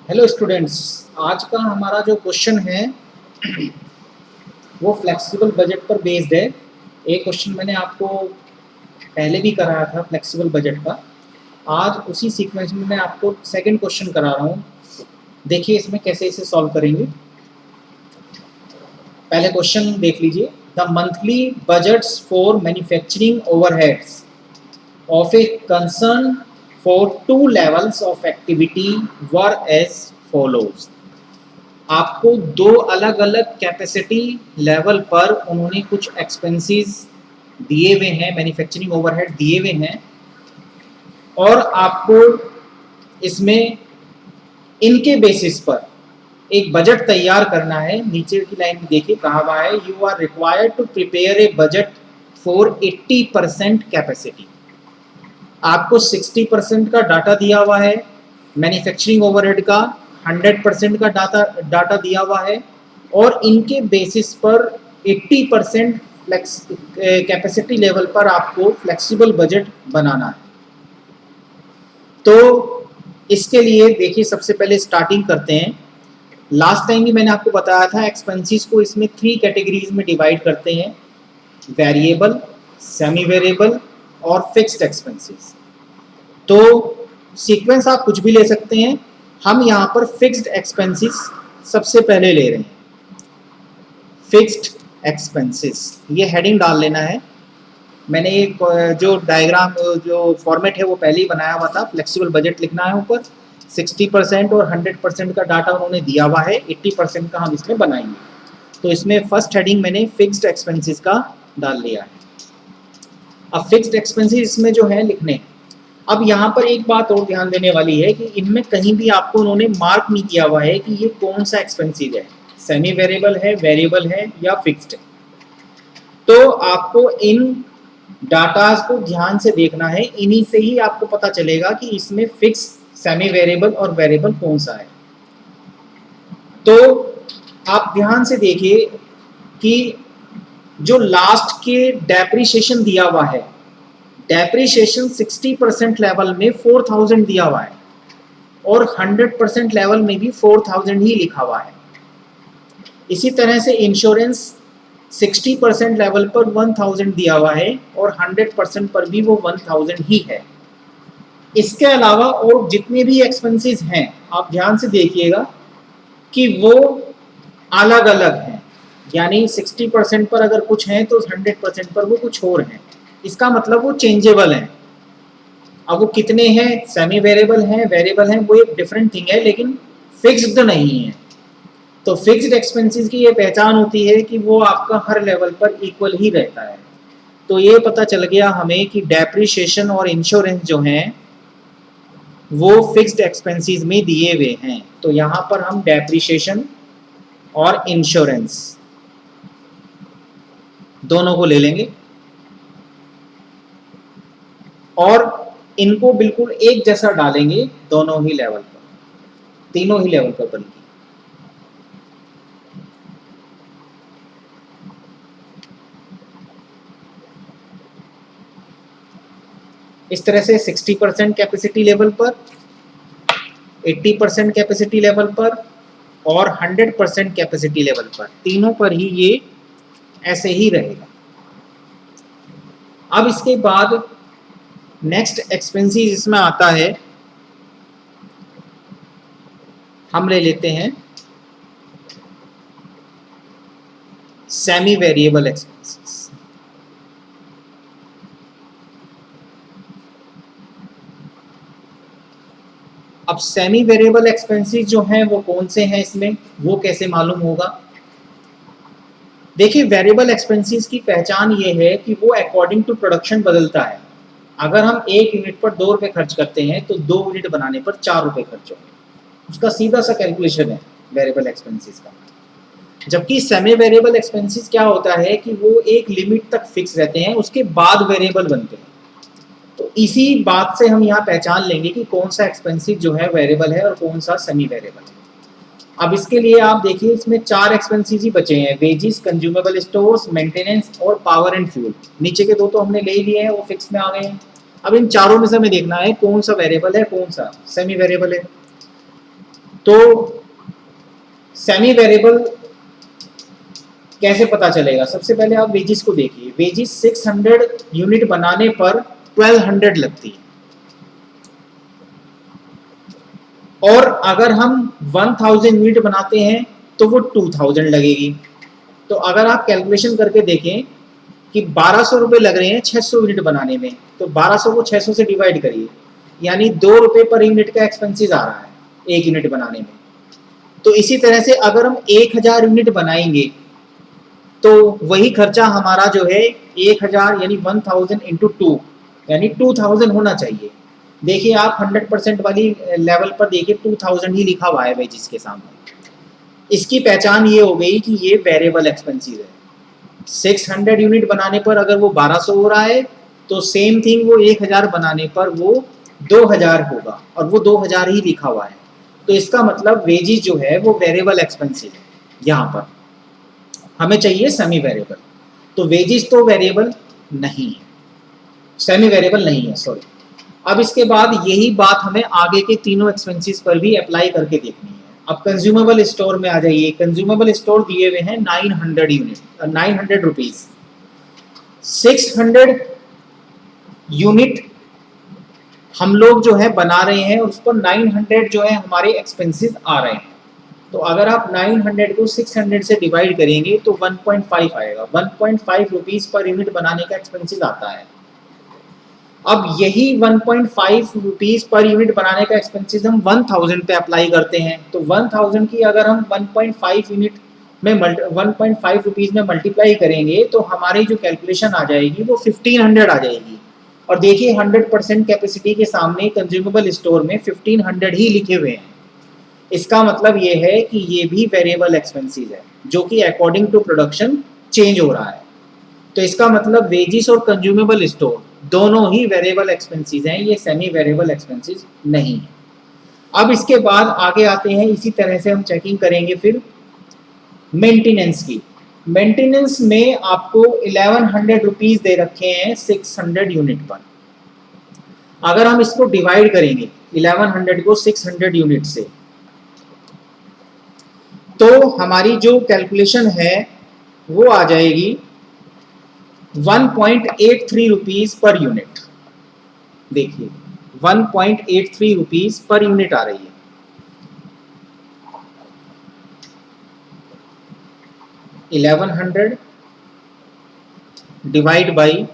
Hello students. आज का हमारा जो क्वेश्चन है वो फ्लेक्सिबल बजट पर बेस्ड है। एक क्वेश्चन मैंने आपको पहले भी कराया था फ्लेक्सिबल बजट का। आज उसी सीक्वेंस में मैं आपको सेकंड क्वेश्चन करा रहा हूँ। देखिए इसमें कैसे इसे सॉल्व करेंगे। पहले क्वेश्चन देख लीजिए। The monthly budgets for manufacturing overheads of a concern for two levels of activity were as follows। आपको दो अलग अलग कैपेसिटी लेवल पर उन्होंने कुछ एक्सपेंसेस दिए हुए हैं, मैन्युफैक्चरिंग ओवरहेड दिए हुए हैं और आपको इसमें इनके बेसिस पर एक बजट तैयार करना है। नीचे की लाइन में देखिए कहा हुआ है you are required to prepare a budget for 80% capacity. आपको 60% का डाटा दिया हुआ है, मैन्युफैक्चरिंग ओवरहेड का 100% का डाटा दिया हुआ है और इनके बेसिस पर 80% फ्लेक्स कैपेसिटी लेवल पर आपको फ्लेक्सिबल बजट बनाना है। तो इसके लिए देखिए सबसे पहले स्टार्टिंग करते हैं। लास्ट टाइम भी मैंने आपको बताया था एक्सपेंसेस को इसमें 3 कैटेगरीज में डिवाइड करते हैं, वेरिएबल, सेमी वेरिएबल और फिक्स्ड एक्सपेंसेस। तो सीक्वेंस आप कुछ भी ले सकते हैं। हम यहाँ पर फिक्स्ड एक्सपेंसेस सबसे पहले ले रहे हैं। फिक्स्ड एक्सपेंसेस ये हेडिंग डाल लेना है। मैंने एक जो डायग्राम जो फॉर्मेट है वो पहले ही बनाया हुआ था। फ्लेक्सिबल बजट लिखना है ऊपर, 60% और 100% का डाटा उन्होंने दिया हुआ है, 80% का हम इसमें बनाएंगे। तो इसमें फर्स्ट हेडिंग मैंने फिक्स्ड एक्सपेंसेस का डाल लिया है। अब फिक्स्ड एक्सपेंसेस इसमें जो है लिखने। अब यहाँ पर एक बात और ध्यान देने वाली है कि इनमें कहीं भी आपको उन्होंने मार्क नहीं किया हुआ है कि ये कौन सा एक्सपेंसिव है, सेमी वेरिएबल है या फिक्स्ड है। तो आपको इन डाटाज को ध्यान से देखना है, इन्हीं से ही आपको पता चलेगा कि इसमें फिक्स, सेमी वेरिएबल और वेरिएबल कौन सा है। तो आप ध्यान से देखिए कि जो लास्ट के डेप्रिसिएशन दिया हुआ है, डेप्रिसिएशन 60% लेवल में 4000 दिया हुआ है और 100% लेवल में भी 4000 ही लिखा हुआ है। इसी तरह से इंश्योरेंस 60% लेवल पर 1000 दिया हुआ है और 100% पर भी वो 1000 ही है। इसके अलावा और जितने भी एक्सपेंसेस हैं आप ध्यान से देखिएगा कि वो अलग अलग हैं, यानी 60% पर अगर कुछ है तो 100% पर वो कुछ और है। इसका मतलब वो चेंजेबल है। अब वो कितने हैं, सेमी वेरिएबल हैं, वेरिएबल हैं, वो एक डिफरेंट थिंग है, लेकिन फिक्स्ड नहीं है। तो फिक्स्ड एक्सपेंसेस की ये पहचान होती है कि वो आपका हर लेवल पर इक्वल ही रहता है। तो ये पता चल गया हमें कि डेप्रिसिएशन और इंश्योरेंस जो हैं वो फिक्स्ड एक्सपेंसेस में दिए हुए हैं। तो यहाँ पर हम डेप्रिसिएशन और इंश्योरेंस दोनों को ले लेंगे और इनको बिल्कुल एक जैसा डालेंगे दोनों ही लेवल पर, तीनों ही लेवल पर बल्कि। इस तरह से 60% कैपेसिटी लेवल पर, 80% कैपेसिटी लेवल पर और 100% कैपेसिटी लेवल पर, तीनों पर ही ये ऐसे ही रहेगा। अब इसके बाद नेक्स्ट एक्सपेंसेस इसमें आता है, हम ले लेते हैं सेमी वेरिएबल एक्सपेंसेस। अब सेमी वेरिएबल एक्सपेंसेस जो हैं वो कौन से हैं, इसमें वो कैसे मालूम होगा। देखिए वेरिएबल एक्सपेंसेस की पहचान ये है कि वो अकॉर्डिंग टू प्रोडक्शन बदलता है। अगर हम 1 यूनिट पर 2 रुपये खर्च करते हैं तो 2 यूनिट बनाने पर 4 रुपये खर्च होंगे। उसका सीधा सा कैलकुलेशन है वेरिएबल एक्सपेंसेस का। जबकि सेमी वेरिएबल एक्सपेंसेस क्या होता है कि वो एक लिमिट तक फिक्स रहते हैं, उसके बाद वेरिएबल बनते हैं। तो इसी बात से हम यहाँ पहचान लेंगे कि कौन सा एक्सपेंसिव जो है वेरिएबल है और कौन सा सेमी वेरिएबल है। अब इसके लिए आप देखिए इसमें 4 एक्सपेंसेस ही बचे हैं, वेजिस, कंज्यूमेबल स्टोर्स, मेंटेनेंस और पावर एंड फ्यूल। नीचे के 2 तो हमने ले ही लिए हैं, वो फिक्स में आ गए हैं। अब इन चारों में से हमें देखना है कौन सा वेरिएबल है, कौन सा सेमी वेरिएबल है। तो सेमी वेरिएबल कैसे पता चलेगा? सबसे पहले आप वेजिस को देखिए। वेजिस 600 यूनिट बनाने पर 1200 लगती है, और अगर हम 1000 यूनिट बनाते हैं तो वो 2000 लगेगी। तो अगर आप कैलकुलेशन करके देखें कि 1200 रुपये लग रहे हैं 600 यूनिट बनाने में, तो 1200 को 600 से डिवाइड करिए, यानी 2 रुपये पर यूनिट का एक्सपेंसिस आ रहा है एक यूनिट बनाने में। तो इसी तरह से अगर हम 1000 यूनिट बनाएंगे तो वही खर्चा हमारा जो है 1000 यानी 1000 इंटू 2 यानी 2000 होना चाहिए। देखिए आप 100% वाली लेवल पर देखिए 2000 ही लिखा हुआ है वेजिस के सामने। इसकी पहचान ये हो गई कि ये वेरिएबल एक्सपेंसिस है। 600 यूनिट बनाने पर अगर वो 1200 हो रहा है तो सेम थिंग वो 1000 बनाने पर वो 2000 होगा, और वो 2000 ही लिखा हुआ है। तो इसका मतलब वेजिस जो है वो वेरिएबल एक्सपेंसिस है। यहाँ पर हमें चाहिए सेमी वेरिएबल, तो वेजिस तो वेरिएबल नहीं है, सेमी वेरिएबल नहीं है, सॉरी। अब इसके बाद यही बात हमें आगे के तीनों एक्सपेंसिस पर भी अप्लाई करके देखनी है। अब कंज्यूमेबल स्टोर में आ जाइए। कंज्यूमेबल स्टोर दिए हुए हैं 900 यूनिट, 900 रुपीज। 600 यूनिट हम लोग जो है बना रहे हैं, उस पर 900 जो है हमारे एक्सपेंसिस आ रहे हैं। तो अगर आप 900 को 600 से डिवाइड करेंगे तो 1.5 आएगा। 1.5 रुपीज पर यूनिट बनाने का एक्सपेंसिस आता है। अब यही 1.5 रुपीज पर यूनिट बनाने का एक्सपेंसिस हम 1000 पे अप्लाई करते हैं, तो 1000 की अगर हम 1.5 यूनिट में 1.5 रुपीज में मल्टीप्लाई करेंगे तो हमारी जो कैलकुलेशन आ जाएगी वो 1500 आ जाएगी। और देखिए 100% कैपेसिटी के सामने कंज्यूमेबल स्टोर में 1500 ही लिखे हुए हैं। इसका मतलब ये है कि ये भी वेरिएबल एक्सपेंसिस है जो कि अकॉर्डिंग टू प्रोडक्शन चेंज हो रहा है। तो इसका मतलब वेजिस और कंज्यूमेबल स्टोर दोनों ही वेरिएबल एक्सपेंसिस हैं, ये सेमी वेरिएबल एक्सपेंसिस नहीं है। अब इसके बाद आगे आते हैं, इसी तरह से हम चेकिंग करेंगे फिर मेंटेनेंस की। मेंटेनेंस में आपको 1100 रुपीज दे रखे हैं 600 यूनिट पर। अगर हम इसको डिवाइड करेंगे 1100 को 600 यूनिट से, तो हमारी जो कैलकुलेशन है वो आ जाएगी 1.83 रुपीज पर यूनिट। देखिए 1.83 रुपीज पर यूनिट आ रही है। $1100 डिवाइड बाई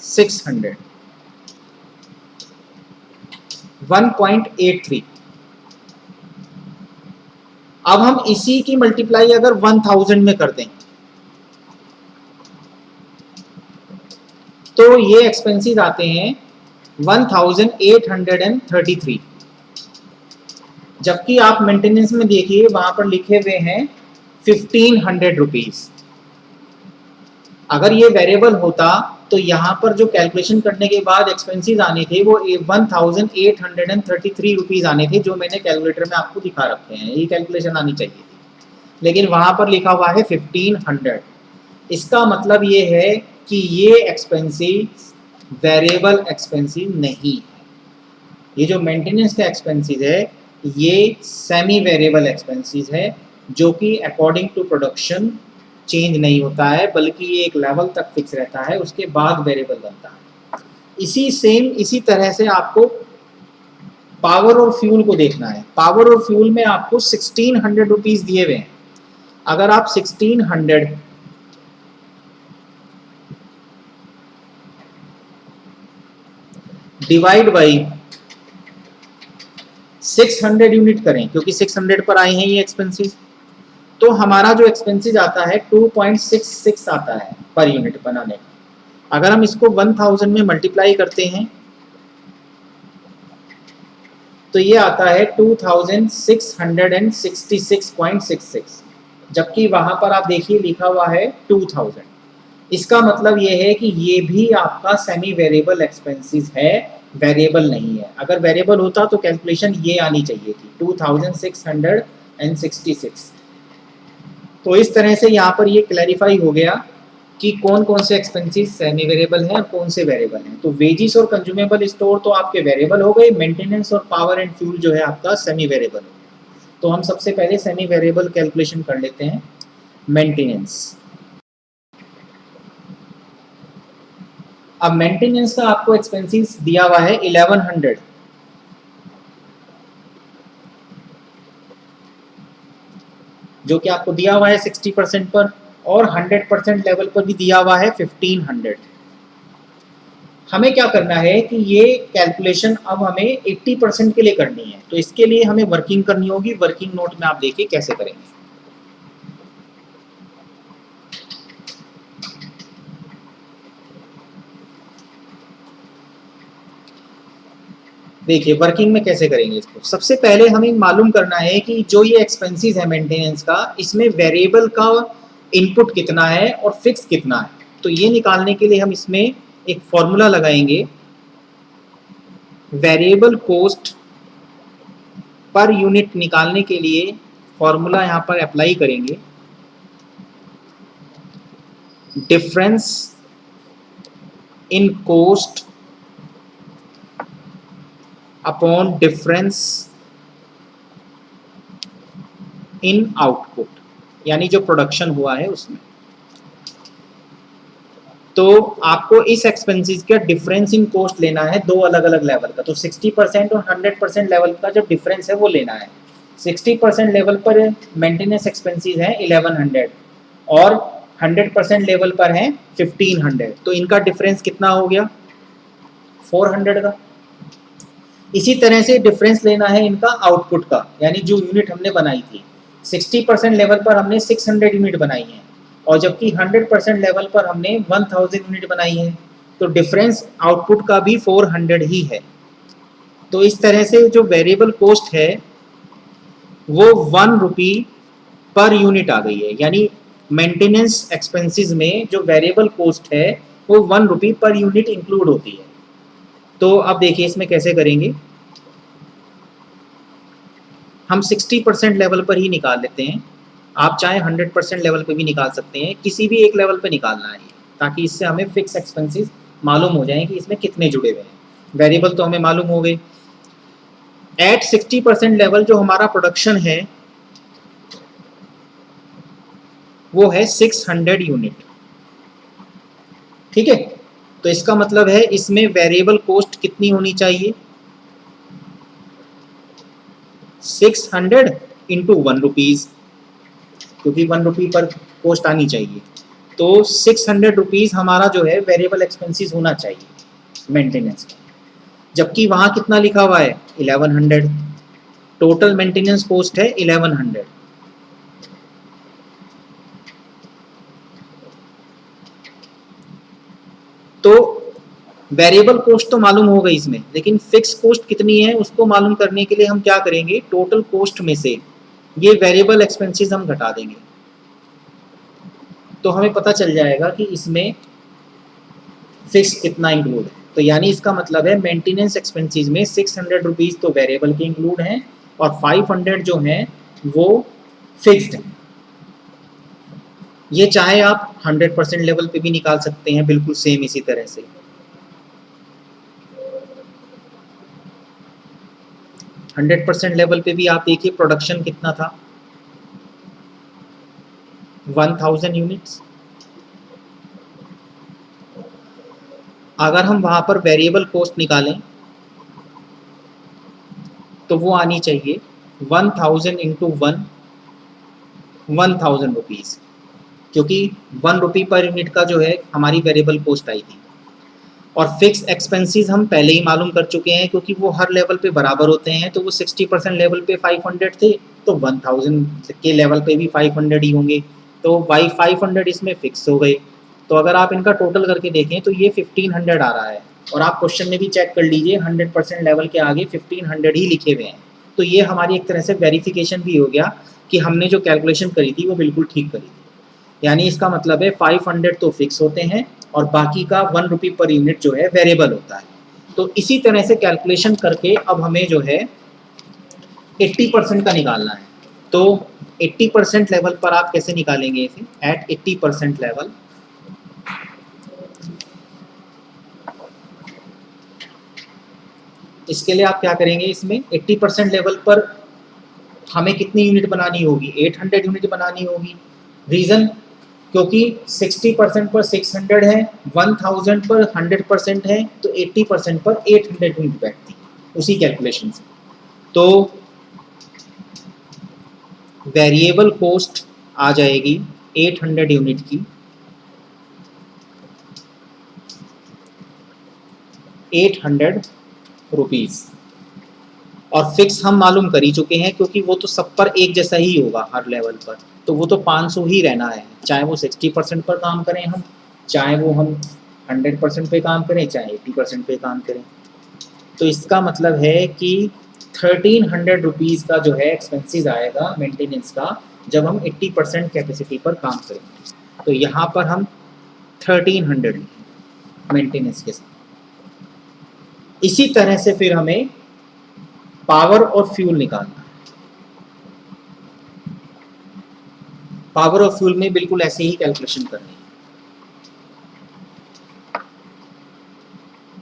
600, 1.83। अब हम इसी की मल्टीप्लाई अगर 1000 में कर दें तो ये एक्सपेंसिस आते हैं 1833। जबकि आप मेंटेनेंस में देखिए वहां पर लिखे हुए हैं 1500 रुपीज। अगर ये वेरिएबल होता तो यहां पर जो कैलकुलेशन करने के बाद एक्सपेंसिस आने थे वो 1833 रुपीज आने थे, जो मैंने कैलकुलेटर में आपको दिखा रखे हैं। ये कैलकुलेशन आनी चाहिए थी, लेकिन वहां पर लिखा हुआ है 1500। इसका मतलब ये है कि ये एक्सपेंसिस वेरिएबल एक्सपेंसिस नहीं है। ये जो मेंटेनेंस का एक्सपेंसिस है ये सेमी वेरिएबल एक्सपेंसिस है, जो कि अकॉर्डिंग टू प्रोडक्शन चेंज नहीं होता है, बल्कि ये एक लेवल तक फिक्स रहता है, उसके बाद वेरिएबल बनता है। इसी तरह से आपको पावर और फ्यूल को देखना है। पावर और फ्यूल में आपको 1600 रुपीज दिए हुए हैं। अगर आप 1600 डिवाइड बाई 600 यूनिट करें, क्योंकि 600 पर आए हैं ये एक्सपेंसिस, तो हमारा जो एक्सपेंसिस आता है 2.66 आता है पर यूनिट बनाने का। अगर हम इसको 1000 में मल्टीप्लाई करते हैं तो ये आता है 2666.66, जबकि वहां पर आप देखिए लिखा हुआ है 2000। इसका मतलब ये है कि ये भी आपका सेमी वेरिएबल एक्सपेंसिस है, वेरिएबल नहीं है। अगर वेरिएबल होता तो कैलकुलेशन ये आनी चाहिए थी 2666। तो इस तरह से यहाँ पर ये क्लैरिफाई हो गया कि कौन कौन से एक्सपेंसिस सेमी वेरिएबल हैं और कौन से वेरिएबल हैं। तो वेजिस और कंज्यूमेबल स्टोर तो आपके वेरिएबल हो गए, मेंटेनेंस और पावर एंड फ्यूल जो है आपका सेमी वेरिएबल हो गया। तो हम सबसे पहले सेमी वेरिएबल कैलकुलेशन कर लेते हैं, मेंटेनेंस। अब मेंटेनेंस का आपको एक्सपेंसेस दिया हुआ है 1100, जो कि आपको दिया हुआ है 60% पर, और 100% लेवल पर भी दिया हुआ है 1500। हमें क्या करना है कि ये कैलकुलेशन अब हमें 80% के लिए करनी है, तो इसके लिए हमें वर्किंग करनी होगी। वर्किंग नोट में आप देखिए कैसे करेंगे। देखिए वर्किंग में कैसे करेंगे इसको। सबसे पहले हमें मालूम करना है कि जो ये एक्सपेंसेस है मेंटेनेंस का, इसमें वेरिएबल का इनपुट कितना है और फिक्स कितना है। तो ये निकालने के लिए हम इसमें एक फॉर्मूला लगाएंगे, वेरिएबल कॉस्ट पर यूनिट निकालने के लिए फॉर्मूला यहाँ पर अप्लाई करेंगे, difference in cost upon difference in output, यानी जो प्रोडक्शन हुआ है उसमें। तो आपको इस एक्सपेंसेस का डिफरेंस इन कॉस्ट लेना है दो अलग अलग लेवल का। तो 60% और 100% लेवल का जो डिफरेंस है वो लेना है। 60% लेवल पर मेंटेनेंस एक्सपेंसेस है 1100 और 100% लेवल पर है 1500। तो इनका डिफरेंस कितना हो गया, 400 का। इसी तरह से डिफरेंस लेना है इनका आउटपुट का, यानी जो यूनिट हमने बनाई थी। 60% लेवल पर हमने 600 यूनिट बनाई है, और जबकि 100% लेवल पर हमने 1000 यूनिट बनाई है। तो डिफरेंस आउटपुट का भी 400 ही है। तो इस तरह से जो वेरिएबल कॉस्ट है वो 1 रुपी पर यूनिट आ गई है, यानी मेंटेनेंस एक्सपेंसेस में जो वेरिएबल कॉस्ट है वो 1 रुपी पर यूनिट इंक्लूड होती है। तो अब देखिए इसमें कैसे करेंगे। हम 60% लेवल पर ही निकाल लेते हैं। आप चाहे 100% लेवल पे भी निकाल सकते हैं, किसी भी एक लेवल पे निकालना है, ताकि इससे हमें फिक्स एक्सपेंसेस मालूम हो जाए कि इसमें कितने जुड़े हुए हैं। वेरिएबल तो हमें मालूम हो गए। एट 60% लेवल जो हमारा प्रोडक्शन है वो है 600 यूनिट, ठीक है। तो इसका मतलब है इसमें वेरिएबल कॉस्ट कितनी होनी चाहिए, 600 इंटू 1 रुपीज़, क्योंकि 1 रुपी पर कॉस्ट आनी चाहिए। तो 600 रुपीज़ हमारा जो है वेरिएबल एक्सपेंसेस होना चाहिए मेंटेनेंस का, जबकि वहाँ कितना लिखा हुआ है 1100। टोटल मेंटेनेंस कॉस्ट है 1100। तो वेरिएबल कॉस्ट तो मालूम हो गई इसमें, लेकिन फिक्स कॉस्ट कितनी है उसको मालूम करने के लिए हम क्या करेंगे, टोटल कॉस्ट में से ये वेरिएबल एक्सपेंसेस हम घटा देंगे। तो हमें पता चल जाएगा कि इसमें फिक्स कितना इंक्लूड है। तो यानी इसका मतलब है मेंटेनेंस एक्सपेंसेस में 600 रुपीज़ तो वेरिएबल के इंक्लूड हैं और 500 जो हैं वो फिक्स्ड हैं। ये चाहे आप 100% लेवल पे भी निकाल सकते हैं, बिल्कुल सेम इसी तरह से। 100% लेवल पे भी आप देखिए प्रोडक्शन कितना था, 1000 यूनिट्स। अगर हम वहाँ पर वेरिएबल कॉस्ट निकालें तो वो आनी चाहिए 1000 इंटू 1000 रुपीज़, क्योंकि 1 रुपी पर यूनिट का जो है हमारी वेरिएबल कॉस्ट आई थी। और फिक्स एक्सपेंसेस हम पहले ही मालूम कर चुके हैं, क्योंकि वो हर लेवल पे बराबर होते हैं। तो वो 60% लेवल पे 500 थे, तो 1000 के लेवल पे भी 500 ही होंगे। तो बाई 500 इसमें फिक्स हो गए। तो अगर आप इनका टोटल करके देखें तो ये 1500 आ रहा है। और आप क्वेश्चन में भी चेक कर लीजिए, 100% लेवल के आगे 1500 ही लिखे हुए हैं। तो ये हमारी एक तरह से वेरिफिकेशन भी हो गया कि हमने जो कैलकुलेशन करी थी वो बिल्कुल ठीक करी थी। यानी इसका मतलब है 500 तो फिक्स होते हैं और बाकी का 1 रुपी पर यूनिट जो है वेरिएबल होता है। तो इसी तरह से कैलकुलेशन करके अब हमें जो है 80% का निकालना है। तो 80% लेवल पर आप कैसे निकालेंगे इसे, एट 80% लेवल। इसके लिए आप क्या करेंगे, इसमें 80% लेवल पर हमें कितनी यूनिट बनानी होगी, 800 यूनिट बनानी होगी। रीज़न, क्योंकि 60% पर 600 है, 1000 पर 100% है, तो 80% पर 800 यूनिट बैठती है उसी कैलकुलेशन से। तो वेरिएबल कॉस्ट आ जाएगी 800 यूनिट की 800 रुपीज़, और फिक्स हम मालूम कर ही चुके हैं क्योंकि वो तो सब पर एक जैसा ही होगा हर लेवल पर, तो वो तो 500 ही रहना है, चाहे वो 60% पर काम करें हम, चाहे वो हम 100% पे काम करें, चाहे 80% पे काम करें। तो इसका मतलब है कि 1300 रुपीज़ का जो है एक्सपेंसेस आएगा मेंटेनेंस का, जब हम 80% कैपेसिटी पर काम करेंगे। तो यहाँ पर हम 1300 मेंटेनेंस के साथ। इसी तरह से फिर हमें पावर और फ्यूल निकालना है। पावर और फ्यूल में बिल्कुल ऐसे ही कैलकुलेशन करनी है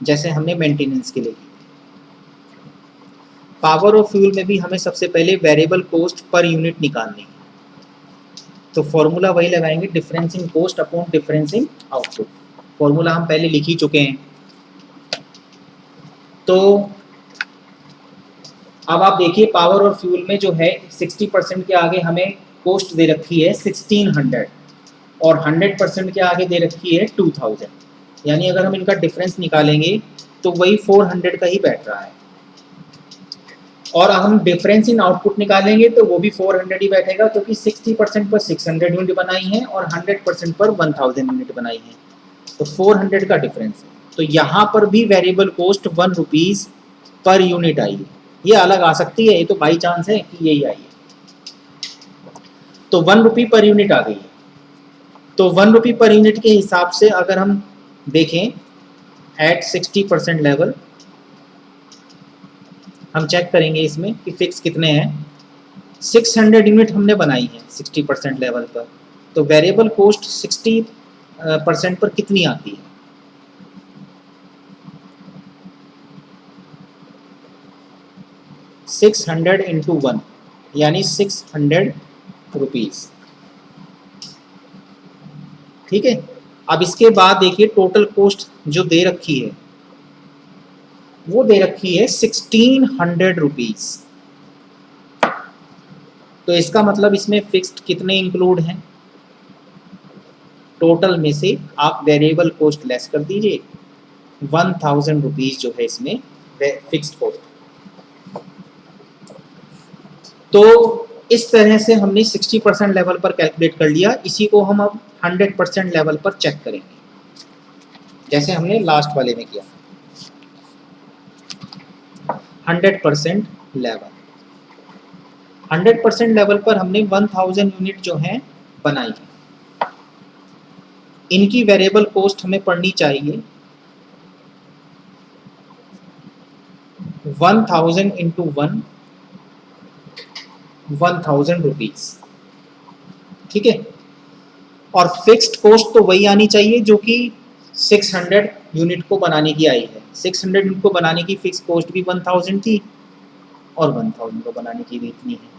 जैसे हमने मेंटेनेंस के लिए की। पावर और फ्यूल में भी हमें सबसे पहले वेरिएबल कॉस्ट पर यूनिट निकालनी है, तो फॉर्मूला वही लगाएंगे, difference in cost upon difference in output. Formula हम पहले लिख ही चुके हैं। तो अब आप देखिए पावर और फ्यूल में जो है 60% के आगे हमें कॉस्ट दे रखी है 1600, और 100% के आगे दे रखी है 2000, यानी अगर हम इनका डिफरेंस निकालेंगे तो वही 400 का ही बैठ रहा है। और हम डिफरेंस इन आउटपुट निकालेंगे तो वो भी 400 ही बैठेगा, क्योंकि 60% पर 600 यूनिट बनाई है और 100% पर 1000 यूनिट बनाई है, तो 400 का डिफरेंस है। तो यहाँ पर भी variable cost 1 rupees per unit आई है। ये अलग आ सकती है, ये तो बाई चांस है कि यही आई है। तो 1 रुपी पर यूनिट आ गई है। तो 1 रुपी पर यूनिट के हिसाब से अगर हम देखें एट 60% लेवल, हम चेक करेंगे इसमें कि फिक्स कितने हैं। 600 यूनिट हमने बनाई है 60% लेवल पर, तो वेरिएबल कॉस्ट 60% पर कितनी आती है? सिक्स हंड्रेड इंटू 1 यानी 600 रुपीज़। ठीक है, अब इसके बाद देखिए टोटल कॉस्ट जो दे रखी है वो दे रखी है 1600 रुपीज़। तो इसका मतलब इसमें फिक्स्ड कितने इंक्लूड हैं? टोटल में से आप वेरिएबल कॉस्ट लेस कर दीजिए, 1000 रुपीज़ जो है इसमें फिक्स्ड कॉस्ट। तो इस तरह से हमने 60% लेवल पर कैलकुलेट कर लिया। इसी को हम अब 100% लेवल पर चेक करेंगे, जैसे हमने लास्ट वाले में किया। 100% लेवल, 100% लेवल पर हमने 1000 यूनिट जो है बनाई है। इनकी वेरिएबल कॉस्ट हमें पड़नी चाहिए 1000 इंटू 1, 1000 रुपीज़। ठीक है, और फिक्स्ड कॉस्ट तो वही आनी चाहिए जो कि 600 यूनिट को बनाने की आई है। 600 यूनिट को बनाने की फिक्स कॉस्ट भी 1000 थी और 1000 को बनाने की भी इतनी है,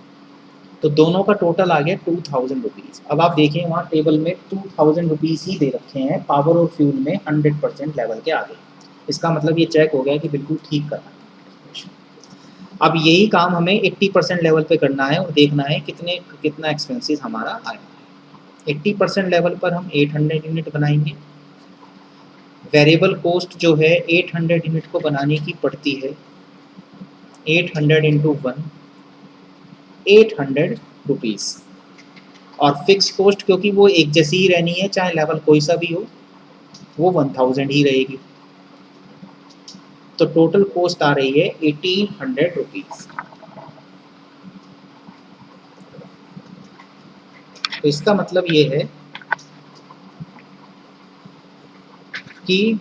तो दोनों का टोटल आ गया 2000 रुपीज़। अब आप देखें वहाँ टेबल में 2000 रुपीज़ ही दे रखे हैं पावर और फ्यूल में 100% लेवल के आगे। इसका मतलब ये चेक हो गया कि बिल्कुल ठीक करना है। अब यही काम हमें 80% लेवल पे करना है और देखना है कितना एक्सपेंसेस हमारा आया। 80% लेवल पर हम 800 यूनिट बनाएंगे। वेरिएबल कॉस्ट जो है 800 यूनिट को बनाने की पड़ती है 800 इंटू 1, 800 रुपीज़। और फिक्स कॉस्ट क्योंकि वो एक जैसी ही रहनी है, चाहे लेवल कोई सा भी हो, वो 1000 ही रहेगी। तो टोटल कॉस्ट आ रही है 1800 रुपीज़। तो इसका मतलब ये है कि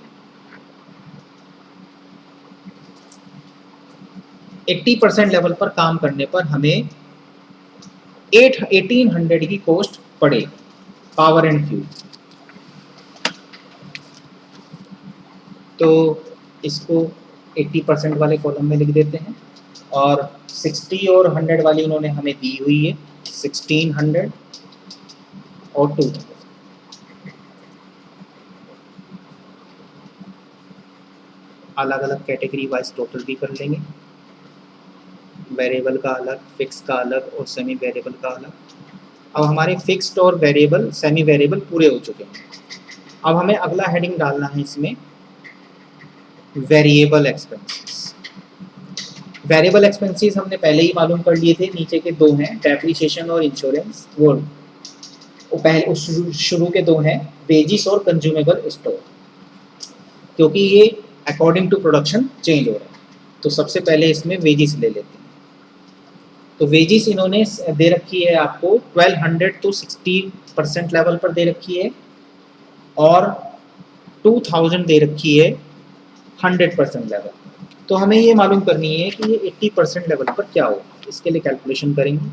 80% लेवल पर काम करने पर हमें 1800 की कॉस्ट पड़ेगी पावर एंड फ्यूल। तो इसको 80% वाले कॉलम में लिख देते हैं और 60 और 100 वाली उन्होंने हमें दी हुई है, 1600 और 2000। अलग अलग कैटेगरी वाइज टोटल भी कर लेंगे, वेरिएबल का अलग, फिक्स का अलग और सेमी वेरिएबल का अलग। अब हमारे फिक्स्ड और वेरिएबल सेमी वेरिएबल पूरे हो चुके हैं। अब हमें अगला हेडिंग डालना है इसमें वेरिएबल एक्सपेंसेस। वेरिएबल एक्सपेंसेस हमने पहले ही मालूम कर लिए थे, नीचे के दो हैं डेप्रिसिएशन और इंश्योरेंस। वो पहले उस शुरू के दो हैं वेजिस और कंज्यूमेबल स्टोर, क्योंकि ये अकॉर्डिंग टू प्रोडक्शन चेंज हो रहा है। तो सबसे पहले इसमें वेजिस ले लेते हैं। तो वेजिस इन्होंने दे रखी है आपको 1200 तो 60% लेवल पर दे रखी है और 2000 दे रखी है 100% लेवल। तो हमें ये मालूम करनी है कि ये 80% लेवल पर क्या हो। इसके लिए कैलकुलेशन करेंगे,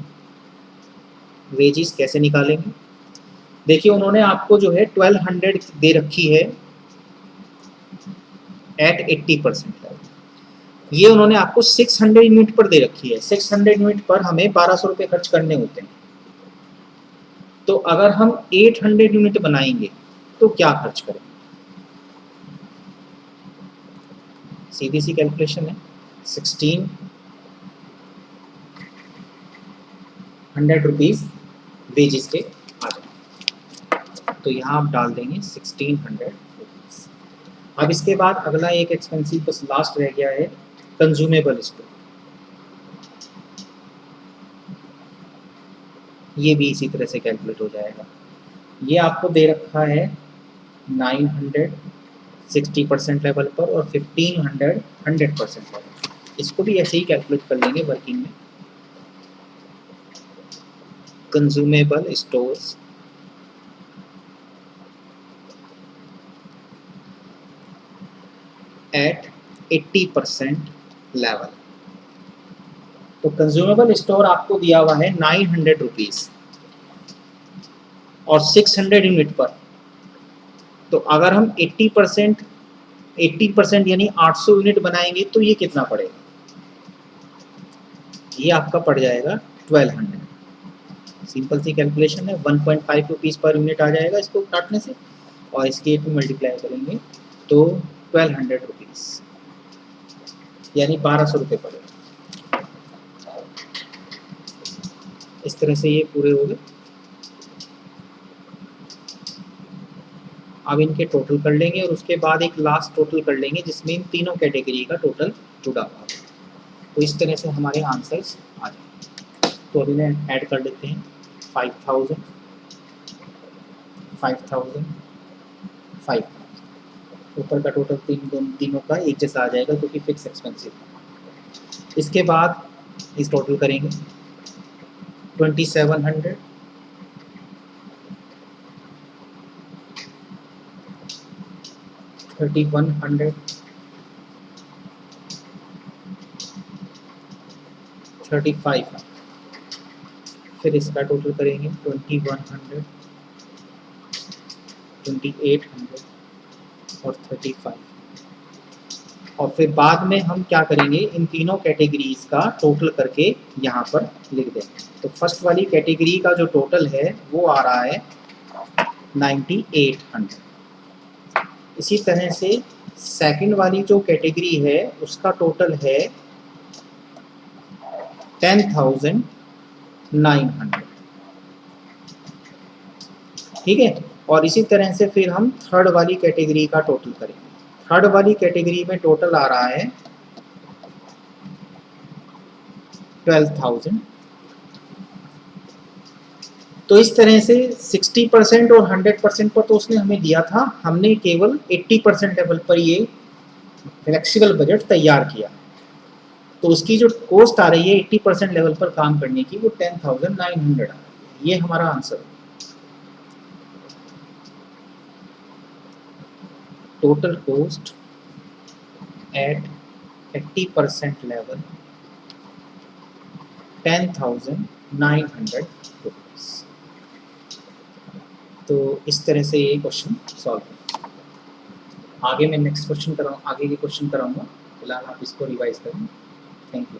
वेजिस कैसे निकालेंगे। देखिए उन्होंने आपको जो है 1200 दे रखी है एट 80% लेवल, ये उन्होंने आपको 600 यूनिट पर दे रखी है। 600 यूनिट पर हमें 1200 रुपये खर्च करने होते हैं। तो अगर हम 800 यूनिट बनाएंगे तो क्या खर्च करेंगे, सीधी सी कैलकुलेशन है। 1600 रुपीज़ वेजिस के आ जाए, तो यहाँ आप डाल देंगे 1600 रुपीज़। अब इसके बाद अगला एक एक्सपेंसिव बस लास्ट रह गया है कंज्यूमेबल स्टोर। ये भी इसी तरह से कैलकुलेट हो जाएगा। ये आपको दे रखा है 900 60% लेवल पर और 1500 100% लेवल। इसको भी ऐसे ही कैलकुलेट कर लेंगे वर्किंग में। Consumable stores at 80% level. तो कंज्यूमेबल स्टोर आपको दिया हुआ है 900 रुपीज़ और 600 यूनिट पर। तो अगर हम 80% यानी 800 यूनिट बनाएंगे तो ये कितना पड़ेगा, ये आपका पड़ जाएगा 1200। सिंपल सी कैलकुलेशन है, 1.5 रुपीज़ पर यूनिट आ जाएगा इसको काटने से, और इसके पे मल्टीप्लाई करेंगे तो 1200 रुपीज़ यानी 1200 रुपये पड़ेगा। इस तरह से ये पूरे हो गए। अब इनके टोटल कर लेंगे और उसके बाद एक लास्ट टोटल कर लेंगे जिसमें इन तीनों कैटेगरी का टोटल जुड़ा हुआ है। तो इस तरह से हमारे आंसर्स आ जाएंगे। तो अभी मैं ऐड कर लेते हैं 5000 5000 5000, ऊपर का टोटल तीनों का एक जैसा आ जाएगा क्योंकि फिक्स एक्सपेंसिव। इसके बाद इस टोटल करेंगे 2700 3100 3500, फिर इसका टोटल करेंगे 2100 2800 और 35। और फिर बाद में हम क्या करेंगे, इन तीनों कैटेगरीज का टोटल करके यहाँ पर लिख देंगे। तो फर्स्ट वाली कैटेगरी का जो टोटल है वो आ रहा है 9800। इसी तरह से सेकंड वाली जो कैटेगरी है उसका टोटल है 10,900। ठीक है, और इसी तरह से फिर हम थर्ड वाली कैटेगरी का टोटल करेंगे। थर्ड वाली कैटेगरी में टोटल आ रहा है 12,000। तो इस तरह से 60% और 100% पर तो उसने हमें दिया था, हमने केवल 80% लेवल पर ये फ्लेक्सिबल बजट तैयार किया। तो उसकी जो कॉस्ट आ रही है 80% लेवल पर काम करने की वो 10,900 आ रही है। ये हमारा आंसर है। Total cost at 80% level 10,900 rupees. तो इस तरह से ये क्वेश्चन सॉल्व है। आगे मैं नेक्स्ट क्वेश्चन कराऊँ, आगे के क्वेश्चन कराऊंगा, फिलहाल आप इसको रिवाइज करें। Thank you.